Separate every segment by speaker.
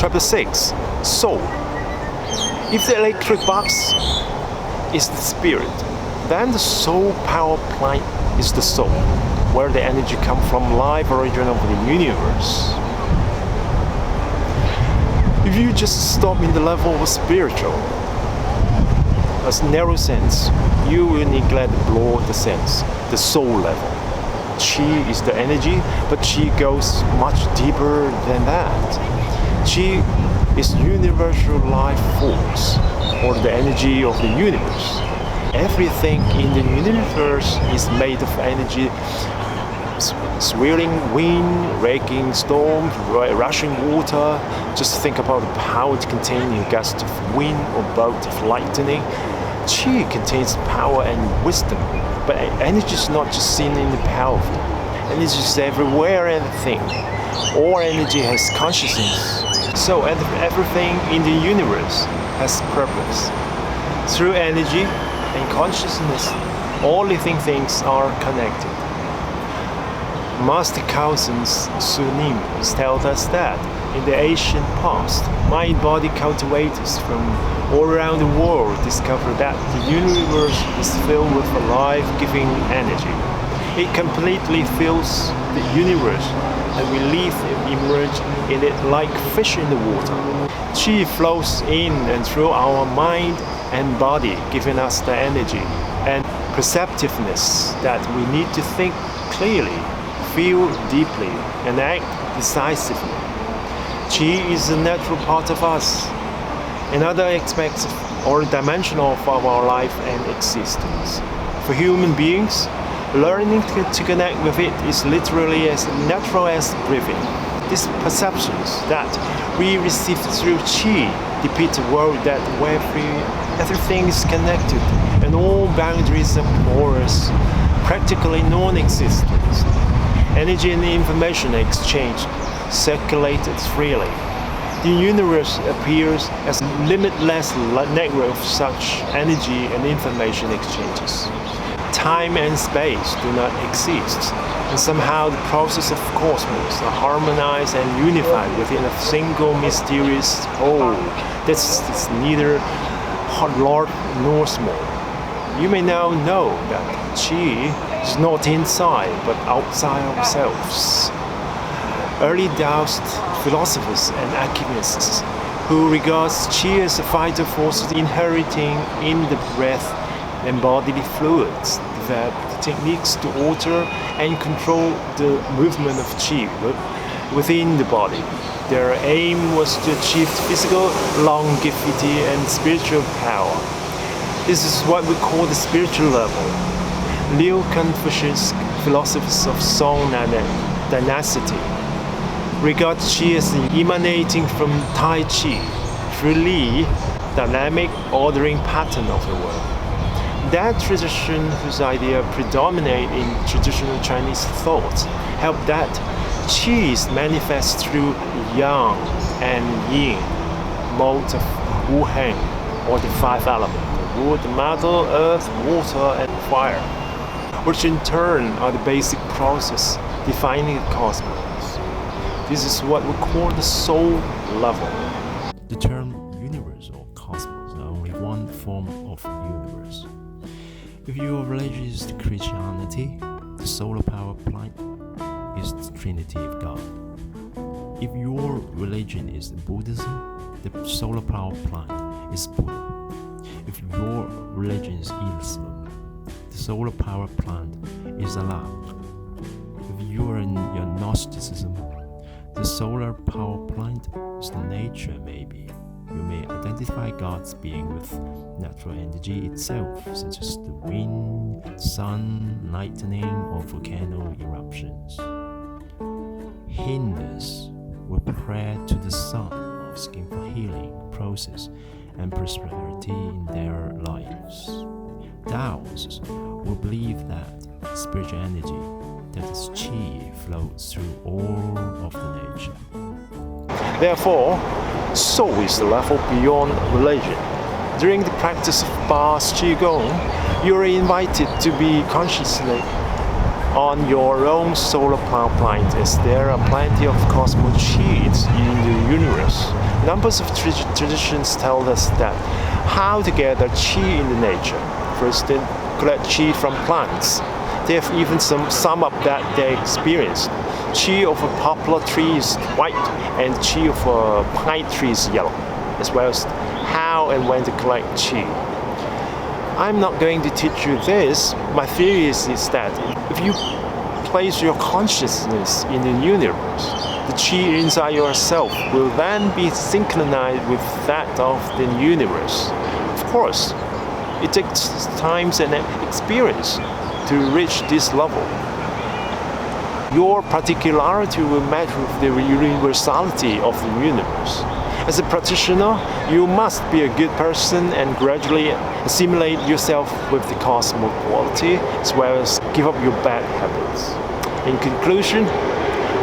Speaker 1: Chapter 6. Soul. If the electric box is the spirit, then the soul power plant is the soul, where the energy comes from life origin of the universe. If you just stop in the level of spiritual, as narrow sense, you will neglect the broad sense, the soul level. Qi is the energy, but qi goes much deeper than that. Qi is universal life force, or the energy of the universe. Everything in the universe is made of energy. Swirling wind, raging storms, rushing water. Just think about the power contained in a gust of wind or bolt of lightning. Qi contains power and wisdom, but energy is not just seen in the powerful. Energy is everywhere and everything. All energy has consciousness. So everything in the universe has purpose. Through energy and consciousness, all living things are connected. Master Carlsen's Sunim tells us that in the ancient past, mind-body cultivators from all around the world discovered that the universe is filled with a life-giving energy. It completely fills the universe, and we live and emerge in it like fish in the water. Qi flows in and through our mind and body, giving us the energy and perceptiveness that we need to think clearly, feel deeply, and act decisively. Qi is a natural part of us, another aspect or dimension of our life and existence. For human beings, learning to connect with it is literally as natural as breathing. These perceptions that we receive through Qi depict a world where everything is connected and all boundaries are porous, practically non-existent. Energy and information exchange circulated freely. The universe appears as a limitless network of such energy and information exchanges. Time and space do not exist, and somehow the process of cosmos are harmonized and unified within a single mysterious whole that's neither large nor small. You may now know that Qi is not inside but outside ourselves. Early Taoist philosophers and alchemists who regards Qi as a vital force inheriting in the breath and bodily fluids, developed techniques to alter and control the movement of Qi within the body. Their aim was to achieve physical longevity and spiritual power. This is what we call the spiritual level. Neo-Confucius philosophers of Song dynasty regard Qi as emanating from Tai Chi, freely dynamic ordering pattern of the world. That tradition, whose idea predominate in traditional Chinese thought, held that Qi is manifest through Yang and Yin, modes of Wu Heng, or the five elements: wood, metal, earth, water, and fire, which in turn are the basic process defining the cosmos. This is what we call the soul level.
Speaker 2: The term universe or cosmos are only one form of universe. If your religion is Christianity, the solar power plant is the Trinity of God. If your religion is Buddhism, the solar power plant is Buddha. If your religion is Islam, the solar power plant is Allah. If you are in your Gnosticism, the solar power plant is the nature maybe. You may identify God's being with natural energy itself, such as the wind, sun, lightning, or volcano eruptions. Hindus will pray to the sun, asking for healing, process, and prosperity in their lives. Taoists will believe that spiritual energy, that is Qi, flows through all of the nature.
Speaker 1: Therefore, soul is the level beyond religion. During the practice of qigong, you are invited to be consciously on your own solar power plant, as there are plenty of cosmic qis in the universe. Numbers of traditions tell us that how to gather qi in the nature. First, they collect qi from plants. They have even some up that they experienced. Qi of a poplar tree is white, and qi of a pine tree is yellow, as well as how and when to collect qi. I'm not going to teach you this. My theory is that if you place your consciousness in the universe, the qi inside yourself will then be synchronized with that of the universe. Of course, it takes time and experience to reach this level. Your particularity will match with the universality of the universe. As a practitioner, you must be a good person and gradually assimilate yourself with the cosmic quality, as well as give up your bad habits. In conclusion,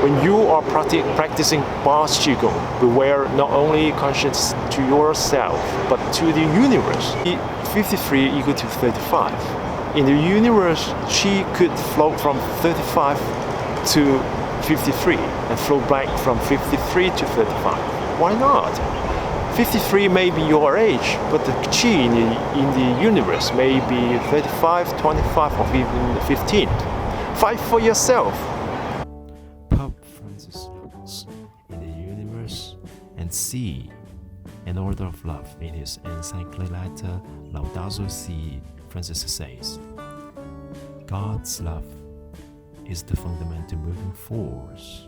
Speaker 1: when you are practicing Ba's qigong, beware not only conscious to yourself, but to the universe. 53 equal to 35. In the universe, qi could flow from 35 to 53 and flow back from 53 to 35. Why not? 53 may be your age, but the qi in the universe may be 35, 25, or even 15. Fight for yourself.
Speaker 2: Pope Francis looks in the universe and see an order of love. In his encyclical letter Laudato Si, Francis says, God's love is the fundamental moving force